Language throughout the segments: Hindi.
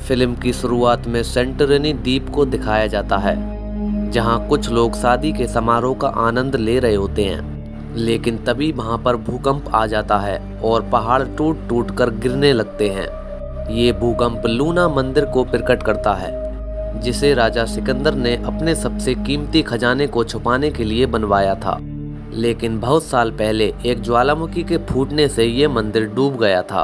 फिल्म की शुरुआत में सेंटरिनी द्वीप को दिखाया जाता है, जहां कुछ लोग शादी के समारोह का आनंद ले रहे होते हैं। लेकिन तभी वहां पर भूकंप आ जाता है और पहाड़ टूट टूट कर गिरने लगते हैं। ये भूकंप लूना मंदिर को प्रकट करता है, जिसे राजा सिकंदर ने अपने सबसे कीमती खजाने को छुपाने के लिए बनवाया था। लेकिन बहुत साल पहले एक ज्वालामुखी के फूटने से ये मंदिर डूब गया था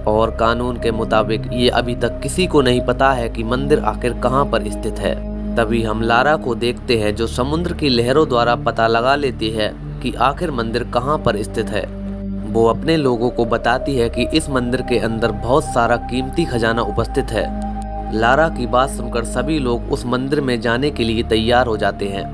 और कानून के मुताबिक ये अभी तक किसी को नहीं पता है कि मंदिर आखिर कहाँ पर स्थित है। तभी हम लारा को देखते हैं, जो समुद्र की लहरों द्वारा पता लगा लेती है कि आखिर मंदिर कहाँ पर स्थित है। वो अपने लोगों को बताती है कि इस मंदिर के अंदर बहुत सारा कीमती खजाना उपस्थित है। लारा की बात सुनकर सभी लोग उस मंदिर में जाने के लिए तैयार हो जाते हैं।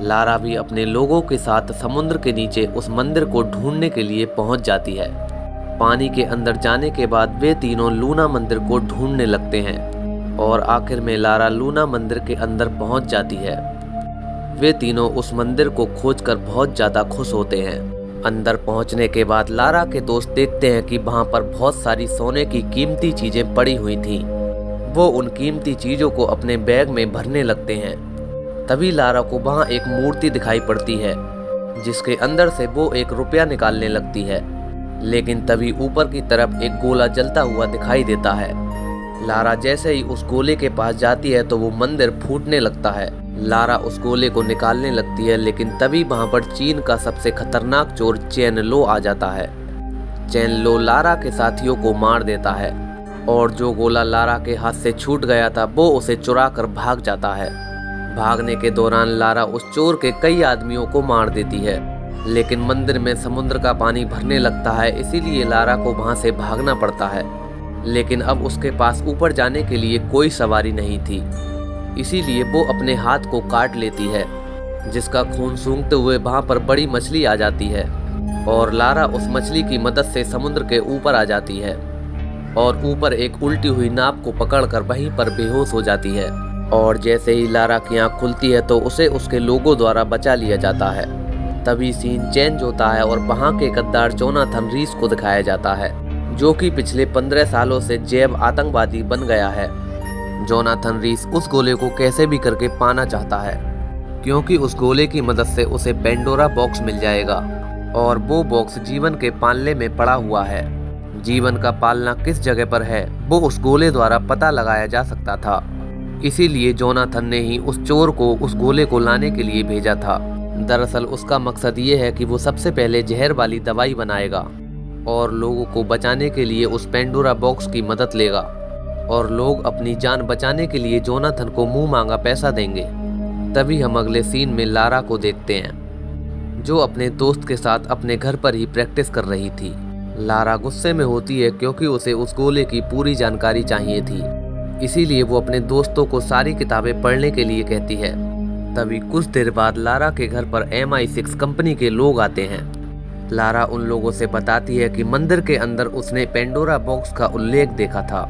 लारा भी अपने लोगों के साथ समुद्र के नीचे उस मंदिर को ढूंढने के लिए पहुंच जाती है। पानी के अंदर जाने के बाद वे तीनों लूना मंदिर को ढूंढने लगते हैं और आखिर में लारा लूना मंदिर के अंदर पहुंच जाती है। वे तीनों उस मंदिर को खोजकर बहुत ज़्यादा खुश होते हैं। अंदर पहुंचने के बाद लारा के दोस्त देखते हैं कि वहां पर बहुत सारी सोने की कीमती चीज़ें पड़ी हुई थीं। वो उन कीमती चीज़ों को अपने बैग में भरने लगते हैं। तभी लारा को वहां एक मूर्ति दिखाई पड़ती है, जिसके अंदर से वो एक रुपया निकालने लगती है। लेकिन तभी ऊपर की तरफ एक गोला जलता हुआ दिखाई देता है। लारा जैसे ही उस गोले के पास जाती है तो वो मंदिर फूटने लगता है। लारा उस गोले को निकालने लगती है, लेकिन तभी वहां पर चीन का सबसे खतरनाक चोर चेन लो आ जाता है। चेन लो लारा के साथियों को मार देता है और जो गोला लारा के हाथ से छूट गया था वो उसे चुरा कर भाग जाता है। भागने के दौरान लारा उस चोर के कई आदमियों को मार देती है, लेकिन मंदिर में समुद्र का पानी भरने लगता है, इसीलिए लारा को वहां से भागना पड़ता है। लेकिन अब उसके पास ऊपर जाने के लिए कोई सवारी नहीं थी, इसीलिए वो अपने हाथ को काट लेती है, जिसका खून सूंघते हुए वहां पर बड़ी मछली आ जाती है और लारा उस मछली की मदद से समुद्र के ऊपर आ जाती है और ऊपर एक उल्टी हुई नाव को पकड़कर वहीं पर बेहोश हो जाती है। और जैसे ही लारा की आँख खुलती है तो उसे उसके लोगों द्वारा बचा लिया जाता है। तभी सीन चेंज होता है और वहां के गद्दार जोनाथन रीस को दिखाया जाता है, जो कि पिछले 15 सालों से जैव आतंकवादी बन गया है। जोनाथन रीस उस गोले को कैसे भी करके पाना चाहता है, क्योंकि उस गोले की मदद से उसे पेंडोरा बॉक्स मिल जाएगा और वो बॉक्स जीवन के पालने में पड़ा हुआ है। जीवन का पालना किस जगह पर है वो उस गोले द्वारा पता लगाया जा सकता था, इसीलिए जोनाथन ने ही उस चोर को उस गोले को लाने के लिए भेजा था। दरअसल उसका मकसद ये है कि वो सबसे पहले जहर वाली दवाई बनाएगा और लोगों को बचाने के लिए उस पेंडोरा बॉक्स की मदद लेगा और लोग अपनी जान बचाने के लिए जोनाथन को मुंह मांगा पैसा देंगे। तभी हम अगले सीन में लारा को देखते हैं, जो अपने दोस्त के साथ अपने घर पर ही प्रैक्टिस कर रही थी। लारा गुस्से में होती है क्योंकि उसे उस गोले की पूरी जानकारी चाहिए थी, इसीलिए वो अपने दोस्तों को सारी किताबें पढ़ने के लिए कहती है। तभी कुछ देर बाद लारा के घर पर MI6 कंपनी के लोग आते हैं। लारा उन लोगों से बताती है कि मंदिर के अंदर उसने पेंडोरा बॉक्स का उल्लेख देखा था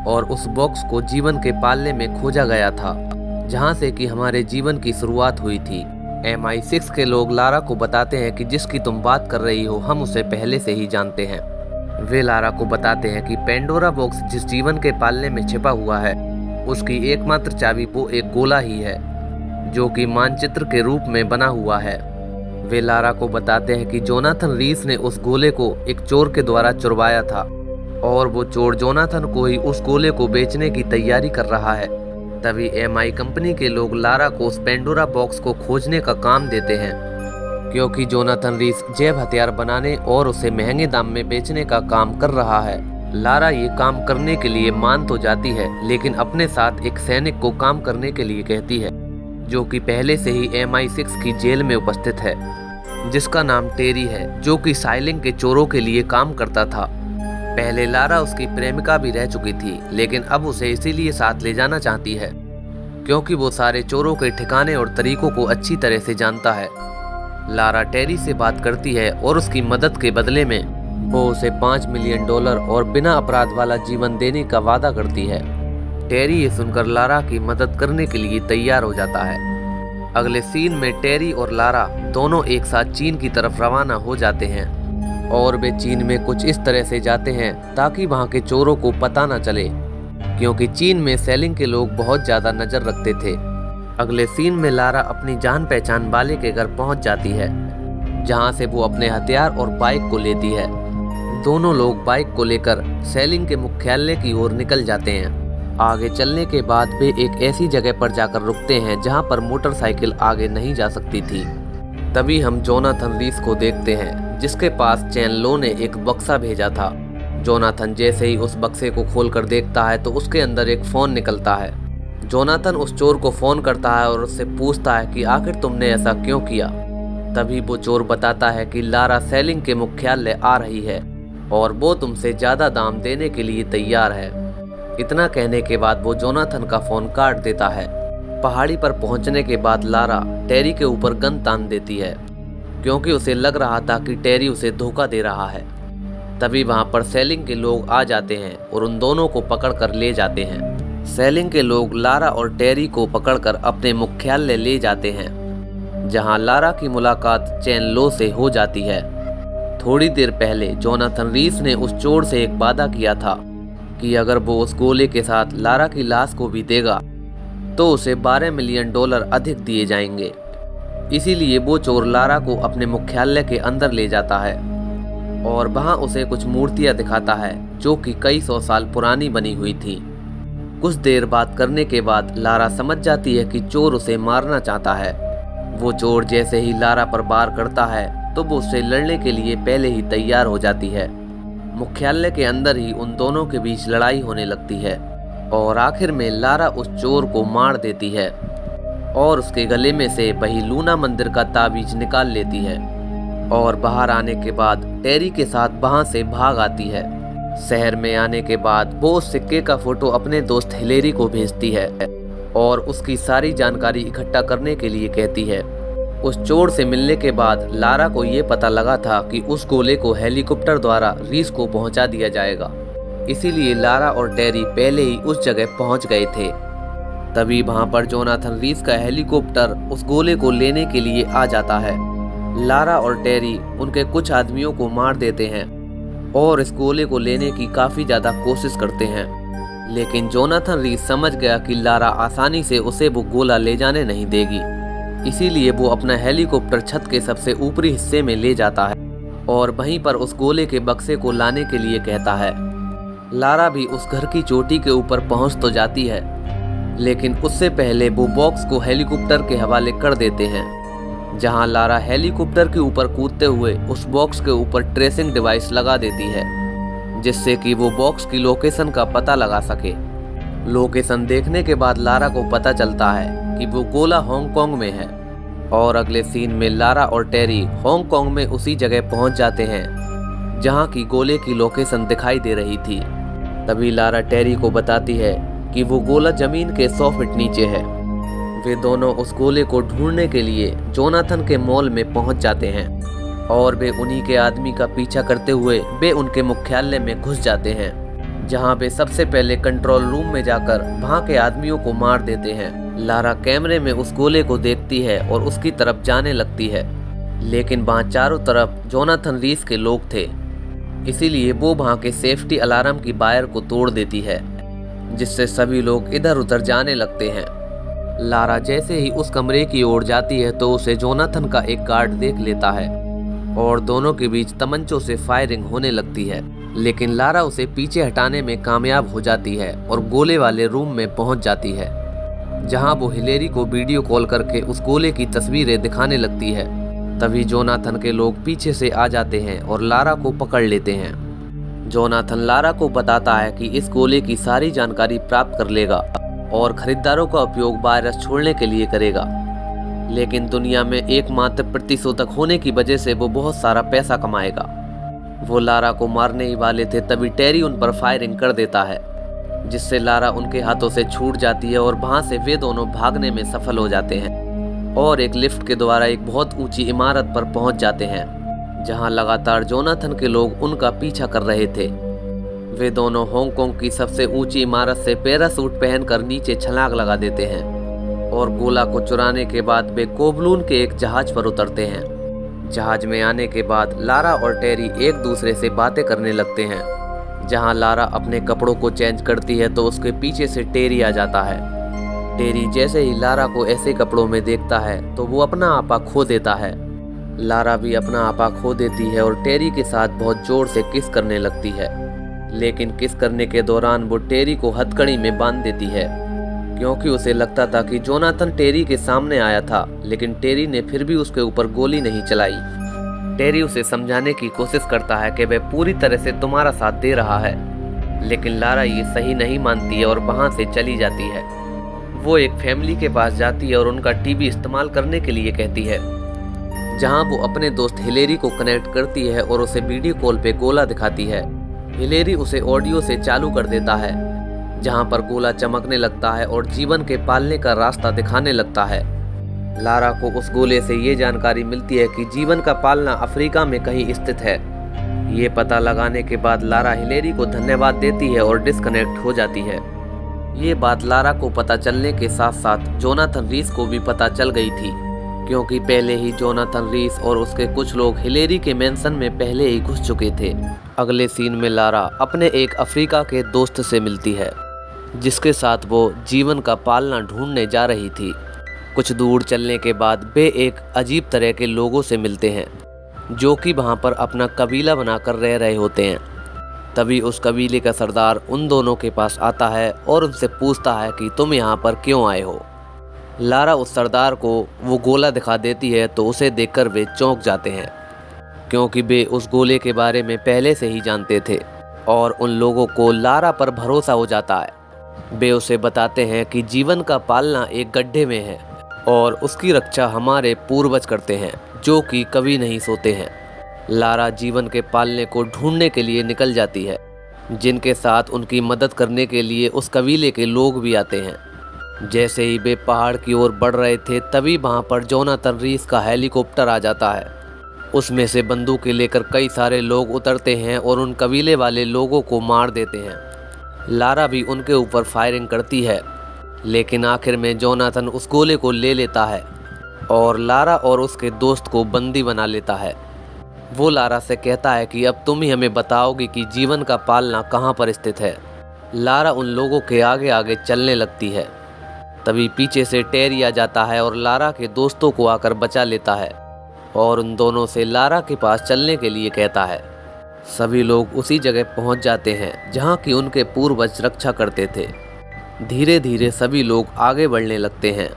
और उस बॉक्स को जीवन के पालने में खोजा गया था, जहां से कि हमारे जीवन की शुरुआत हुई थी। MI6 के लोग लारा को बताते हैं कि जिसकी तुम बात कर रही हो हम उसे पहले से ही जानते हैं। वे लारा को बताते हैं कि पेंडोरा बॉक्स जिस जीवन के पालने में छिपा हुआ है उसकी एकमात्र चाबी वो एक गोला ही है, जो कि मानचित्र के रूप में बना हुआ है। वे लारा को बताते हैं कि जोनाथन रीस ने उस गोले को एक चोर के द्वारा चुरवाया था और वो चोर जोनाथन को ही उस गोले को बेचने की तैयारी कर रहा है। तभी MI कंपनी के लोग लारा को उस पेंडोरा बॉक्स को खोजने का काम देते हैं, क्योंकि जोनाथन रीस जैव हथियार बनाने और उसे महंगे दाम में बेचने का काम कर रहा है। लारा ये काम करने के लिए मान तो जाती है, लेकिन अपने साथ एक सैनिक को काम करने के लिए कहती है, जो कि पहले से ही MI6 की जेल में उपस्थित है, जिसका नाम टेरी है, जो कि साइलिंग के चोरों के लिए काम करता था। पहले लारा उसकी प्रेमिका भी रह चुकी थी, लेकिन अब उसे इसीलिए साथ ले जाना चाहती है क्योंकि वो सारे चोरों के ठिकाने और तरीकों को अच्छी तरह से जानता है। लारा टेरी से बात करती है और उसकी मदद के बदले में वो उसे $5 मिलियन और बिना अपराध वाला जीवन देने का वादा करती है। टेरी ये सुनकर लारा की मदद करने के लिए तैयार हो जाता है। अगले सीन में टेरी और लारा दोनों एक साथ चीन की तरफ रवाना हो जाते हैं और वे चीन में कुछ इस तरह से जाते हैं ताकि वहां के चोरों को पता न चले क्योंकि चीन में सेलिंग के लोग बहुत ज़्यादा नज़र रखते थे। अगले सीन में लारा अपनी जान पहचान वाले के घर पहुंच जाती है, जहां से वो अपने हथियार और बाइक को लेती है। दोनों लोग बाइक को लेकर सेलिंग के मुख्यालय की ओर निकल जाते हैं। आगे चलने के बाद वे एक ऐसी जगह पर जाकर रुकते हैं जहां पर मोटरसाइकिल आगे नहीं जा सकती थी। तभी हम जोनाथन रीस को देखते हैं, जिसके पास चैन लो ने एक बक्सा भेजा था। जोनाथन जैसे ही उस बक्से को खोलकर देखता है तो उसके अंदर एक फ़ोन निकलता है। जोनाथन उस चोर को फ़ोन करता है और उससे पूछता है कि आखिर तुमने ऐसा क्यों किया। तभी वो चोर बताता है कि लारा सेलिंग के मुख्यालय आ रही है और वो तुमसे ज़्यादा दाम देने के लिए तैयार है। इतना कहने के बाद वो जोनाथन का फ़ोन काट देता है। पहाड़ी पर पहुंचने के बाद लारा टेरी के ऊपर गन तान देती है, क्योंकि उसे लग रहा था कि टेरी उसे धोखा दे रहा है। तभी वहां पर सेलिंग के लोग आ जाते हैं और उन दोनों को पकड़कर ले जाते हैं। सेलिंग के लोग लारा और टेरी को पकड़कर अपने मुख्यालय ले जाते हैं, जहां लारा की मुलाकात चैन लो से हो जाती है। थोड़ी देर पहले जोनाथन रीस ने उस चोर से एक वादा किया था कि अगर वो उस गोले के साथ लारा की लाश को भी देगा तो उसे $12 मिलियन अधिक दिए जाएंगे। इसीलिए वो चोर लारा को अपने मुख्यालय के अंदर ले जाता है और वहां उसे कुछ मूर्तियां दिखाता है जो कि कई सौ साल पुरानी बनी हुई थी। कुछ देर बात करने के बाद लारा समझ जाती है कि चोर उसे मारना चाहता है। वो चोर जैसे ही लारा पर वार करता है तो वो उससे लड़ने के लिए पहले ही तैयार हो जाती है। मुख्यालय के अंदर ही उन दोनों के बीच लड़ाई होने लगती है और आखिर में लारा उस चोर को मार देती है और उसके गले में से वही लूना मंदिर का ताबीज निकाल लेती है और बाहर आने के बाद टेरी के साथ वहां से भाग आती है। शहर में आने के बाद वो उस सिक्के का फोटो अपने दोस्त हिलेरी को भेजती है और उसकी सारी जानकारी इकट्ठा करने के लिए कहती है। उस चोर से मिलने के बाद लारा को ये पता लगा था कि उस गोले को हेलीकॉप्टर द्वारा रीस को पहुंचा दिया जाएगा, इसीलिए लारा और टेरी पहले ही उस जगह पहुंच गए थे। तभी वहां पर जोनाथन रीस का हेलीकॉप्टर उस गोले को लेने के लिए आ जाता है। लारा और टेरी उनके कुछ आदमियों को मार देते हैं और इस गोले को लेने की काफी ज्यादा कोशिश करते हैं, लेकिन जोनाथन रीस समझ गया कि लारा आसानी से उसे वो गोला ले जाने नहीं देगी। इसीलिए वो अपना हेलीकॉप्टर छत के सबसे ऊपरी हिस्से में ले जाता है और वहीं पर उस गोले के बक्से को लाने के लिए कहता है। लारा भी उस घर की चोटी के ऊपर पहुंच तो जाती है, लेकिन उससे पहले वो बॉक्स को हेलीकॉप्टर के हवाले कर देते हैं, जहां लारा हेलीकॉप्टर के ऊपर कूदते हुए उस बॉक्स के ऊपर ट्रेसिंग डिवाइस लगा देती है, जिससे कि वो बॉक्स की लोकेशन का पता लगा सके। लोकेशन देखने के बाद लारा को पता चलता है कि वो गोला हांगकांग में है और अगले सीन में लारा और टेरी हांगकांग में उसी जगह पहुंच जाते हैं जहां की गोले की लोकेशन दिखाई दे रही थी। तभी लारा टेरी को बताती है कि वो गोला जमीन के 100 फीट नीचे है। वे दोनों उस गोले को ढूंढने के लिए जोनाथन के मॉल में पहुंच जाते हैं और वे उन्हीं के आदमी का पीछा करते हुए वे उनके मुख्यालय में घुस जाते हैं, जहां वे सबसे पहले कंट्रोल रूम में जाकर वहां के आदमियों को मार देते हैं। लारा कैमरे में उस गोले को देखती है और उसकी तरफ जाने लगती है, लेकिन वहां चारों तरफ जोनाथन रीस के लोग थे, इसीलिए वो वहां के सेफ्टी अलार्म की वायर को तोड़ देती है, जिससे सभी लोग इधर उधर जाने लगते हैं। लारा जैसे ही उस कमरे की ओर जाती है तो उसे जोनाथन का एक गार्ड देख लेता है और दोनों के बीच तमंचों से फायरिंग होने लगती है, लेकिन लारा उसे पीछे हटाने में कामयाब हो जाती है और गोले वाले रूम में पहुंच जाती है, जहां वो हिलेरी को वीडियो कॉल करके उस गोले की तस्वीरें दिखाने लगती है। तभी जोनाथन के लोग पीछे से आ जाते हैं और लारा को पकड़ लेते हैं। जोनाथन लारा को बताता है कि इस गोले की सारी जानकारी प्राप्त कर लेगा और खरीदारों का उपयोग वायरस छोड़ने के लिए करेगा, लेकिन दुनिया में एकमात्र प्रतिशोधक होने की वजह से वो बहुत सारा पैसा कमाएगा। वो लारा को मारने ही वाले थे, तभी टेरी उन पर फायरिंग कर देता है, जिससे लारा उनके हाथों से छूट जाती है और वहां से वे दोनों भागने में सफल हो जाते हैं और एक लिफ्ट के द्वारा एक बहुत ऊंची इमारत पर पहुंच जाते हैं, जहां लगातार जोनाथन के लोग उनका पीछा कर रहे थे। वे दोनों हांगकांग की सबसे ऊंची इमारत से पैरासूट पहनकर नीचे छलांग लगा देते हैं और गोला को चुराने के बाद वे कोवलून के एक जहाज पर उतरते हैं। जहाज में आने के बाद लारा और टेरी एक दूसरे से बातें करने लगते हैं जहां लारा अपने कपड़ों को चेंज करती है तो उसके पीछे से टेरी आ जाता है। टेरी जैसे ही लारा को ऐसे कपड़ों में देखता है तो वो अपना आपा खो देता है। लारा भी अपना आपा खो देती है और टेरी के साथ बहुत जोर से किस करने लगती है, लेकिन किस करने के दौरान वो टेरी को हथकड़ी में बांध देती है, क्योंकि उसे लगता था कि जोनाथन टेरी के सामने आया था, लेकिन टेरी ने फिर भी उसके ऊपर गोली नहीं चलाई। टेरी उसे समझाने की कोशिश करता है कि वह पूरी तरह से तुम्हारा साथ दे रहा है, लेकिन लारा ये सही नहीं मानती है और वहाँ से चली जाती है। वो एक फैमिली के पास जाती है और उनका टीवी इस्तेमाल करने के लिए कहती है, जहाँ वो अपने दोस्त हिलेरी को कनेक्ट करती है और उसे वीडियो कॉल पे गोला दिखाती है। हिलेरी उसे ऑडियो से चालू कर देता है, जहाँ पर गोला चमकने लगता है और जीवन के पालने का रास्ता दिखाने लगता है। लारा को उस गोले से ये जानकारी मिलती है कि जीवन का पालना अफ्रीका में कहीं स्थित है। ये पता लगाने के बाद लारा हिलेरी को धन्यवाद देती है और डिस्कनेक्ट हो जाती है। ये बात लारा को पता चलने के साथ साथ जोनाथन रीस को भी पता चल गई थी, क्योंकि पहले ही जोनाथन रीस और उसके कुछ लोग हिलेरी के मेंशन में पहले ही घुस चुके थे। अगले सीन में लारा अपने एक अफ्रीका के दोस्त से मिलती है, जिसके साथ वो जीवन का पालना ढूंढने जा रही थी। कुछ दूर चलने के बाद वे एक अजीब तरह के लोगों से मिलते हैं, जो कि वहाँ पर अपना कबीला बनाकर रह रहे होते हैं। तभी उस कबीले का सरदार उन दोनों के पास आता है और उनसे पूछता है कि तुम यहाँ पर क्यों आए हो। लारा उस सरदार को वो गोला दिखा देती है तो उसे देखकर वे चौंक जाते हैं, क्योंकि वे उस गोले के बारे में पहले से ही जानते थे और उन लोगों को लारा पर भरोसा हो जाता है। वे उसे बताते हैं कि जीवन का पालना एक गड्ढे में है और उसकी रक्षा हमारे पूर्वज करते हैं, जो कि कभी नहीं सोते हैं। लारा जीवन के पालने को ढूंढने के लिए निकल जाती है, जिनके साथ उनकी मदद करने के लिए उस कबीले के लोग भी आते हैं। जैसे ही वे पहाड़ की ओर बढ़ रहे थे तभी वहां पर जोनाथन रीस का हेलीकॉप्टर आ जाता है। उसमें से बंदूकें लेकर कई सारे लोग उतरते हैं और उन कबीले वाले लोगों को मार देते हैं। लारा भी उनके ऊपर फायरिंग करती है, लेकिन आखिर में जोनाथन उस गोले को ले लेता है और लारा और उसके दोस्त को बंदी बना लेता है। वो लारा से कहता है कि अब तुम ही हमें बताओगी कि जीवन का पालना कहाँ पर स्थित है। लारा उन लोगों के आगे आगे चलने लगती है। तभी पीछे से टेरी आ जाता है और लारा के दोस्तों को आकर बचा लेता है और उन दोनों से लारा के पास चलने के लिए कहता है। सभी लोग उसी जगह पहुंच जाते हैं जहां की उनके पूर्वज रक्षा करते थे। धीरे धीरे सभी लोग आगे बढ़ने लगते हैं।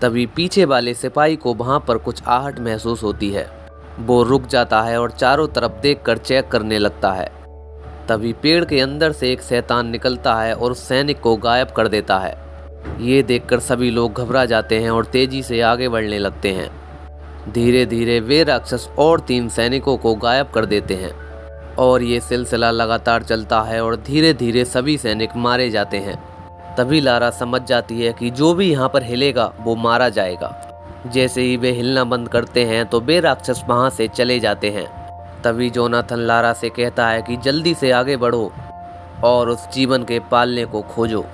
तभी पीछे वाले सिपाही को वहां पर कुछ आहट महसूस होती है। वो रुक जाता है और चारों तरफ देखकर चेक करने लगता है। तभी पेड़ के अंदर से एक शैतान निकलता है और उस सैनिक को गायब कर देता है। ये देखकर सभी लोग घबरा जाते हैं और तेजी से आगे बढ़ने लगते हैं। धीरे धीरे वे राक्षस और 3 सैनिकों को गायब कर देते हैं और ये सिलसिला लगातार चलता है और धीरे धीरे सभी सैनिक मारे जाते हैं। तभी लारा समझ जाती है कि जो भी यहाँ पर हिलेगा वो मारा जाएगा। जैसे ही वे हिलना बंद करते हैं तो वे राक्षस वहाँ से चले जाते हैं। तभी जोनाथन लारा से कहता है कि जल्दी से आगे बढ़ो और उस जीवन के पालने को खोजो।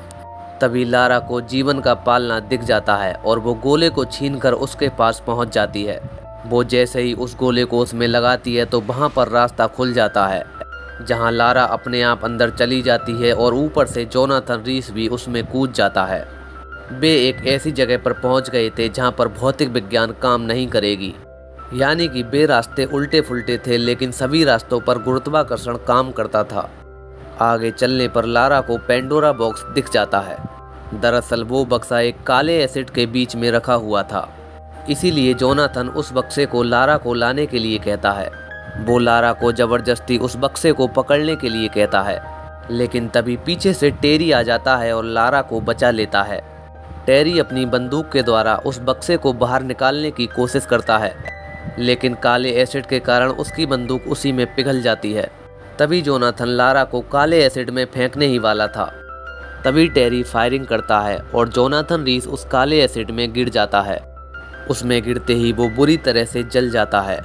तभी लारा को जीवन का पालना दिख जाता है और वो गोले को छीनकर उसके पास पहुँच जाती है। वो जैसे ही उस गोले को उसमें लगाती है तो वहाँ पर रास्ता खुल जाता है, जहाँ लारा अपने आप अंदर चली जाती है और ऊपर से जोनाथन रीस भी उसमें कूद जाता है। वे एक ऐसी जगह पर पहुंच गए थे जहां पर भौतिक विज्ञान काम नहीं करेगी, यानी कि वे रास्ते उल्टे फुल्टे थे, लेकिन सभी रास्तों पर गुरुत्वाकर्षण काम करता था। आगे चलने पर लारा को पेंडोरा बॉक्स दिख जाता है। दरअसल वो बक्सा एक काले एसिड के बीच में रखा हुआ था, इसीलिए जोनाथन उस बक्से को लारा को लाने के लिए कहता है। वो लारा को जबरदस्ती उस बक्से को पकड़ने के लिए कहता है, लेकिन तभी पीछे से टेरी आ जाता है और लारा को बचा लेता है। टेरी अपनी बंदूक के द्वारा उस बक्से को बाहर निकालने की कोशिश करता है, लेकिन काले एसिड के कारण उसकी बंदूक उसी में पिघल जाती है। तभी जोनाथन लारा को काले एसिड में फेंकने ही वाला था। तभी टेरी फायरिंग करता है और जोनाथन रीस उस काले एसिड में गिर जाता है। उसमें गिरते ही वो बुरी तरह से जल जाता है।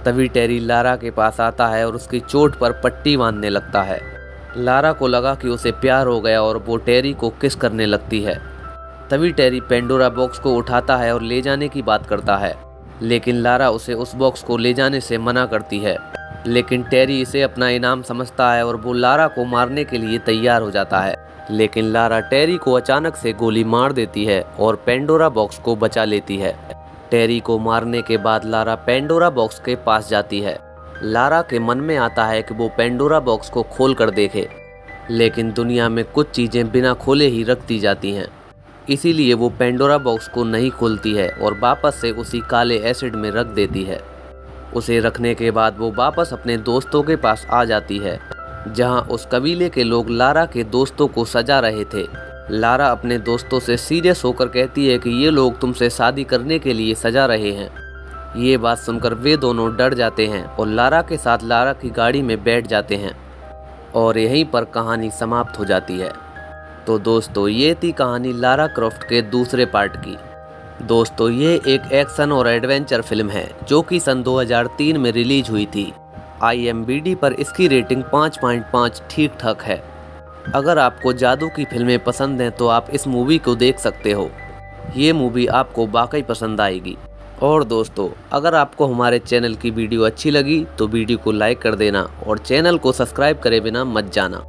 तभी टेरी लारा के पास आता है और उसकी चोट पर पट्टी बांधने लगता है। लारा को लगा कि उसे प्यार हो गया और वो टेरी को किस करने लगती है। तभी टेरी पेंडोरा बॉक्स को उठाता है और ले जाने की बात करता है, लेकिन लारा उसे उस बॉक्स को ले जाने से मना करती है। लेकिन टेरी इसे अपना इनाम समझता है और वो लारा को मारने के लिए तैयार हो जाता है। लेकिन लारा टेरी को अचानक से गोली मार देती है और पेंडोरा बॉक्स को बचा लेती है। टेरी को मारने के बाद लारा पेंडोरा बॉक्स के पास जाती है। लारा के मन में आता है कि वो पेंडोरा बॉक्स को खोल कर देखे, लेकिन दुनिया में कुछ चीज़ें बिना खोले ही रख दी जाती हैं। इसीलिए वो पेंडोरा बॉक्स को नहीं खोलती है और वापस से उसी काले एसिड में रख देती है। उसे रखने के बाद वो वापस अपने दोस्तों के पास आ जाती है, जहां उस कबीले के लोग लारा के दोस्तों को सजा रहे थे। लारा अपने दोस्तों से सीरियस होकर कहती है कि ये लोग तुमसे शादी करने के लिए सजा रहे हैं। ये बात सुनकर वे दोनों डर जाते हैं और लारा के साथ लारा की गाड़ी में बैठ जाते हैं और यहीं पर कहानी समाप्त हो जाती है। तो दोस्तों, ये थी कहानी लारा क्रॉफ्ट के दूसरे पार्ट की। दोस्तों, ये एक एक्शन और एडवेंचर फिल्म है जो कि सन 2003 में रिलीज हुई थी। IMDb पर इसकी रेटिंग 5.5 ठीक ठाक है। अगर आपको जादू की फिल्में पसंद हैं तो आप इस मूवी को देख सकते हो। ये मूवी आपको वाकई पसंद आएगी। और दोस्तों, अगर आपको हमारे चैनल की वीडियो अच्छी लगी तो वीडियो को लाइक कर देना और चैनल को सब्सक्राइब करे बिना मत जाना।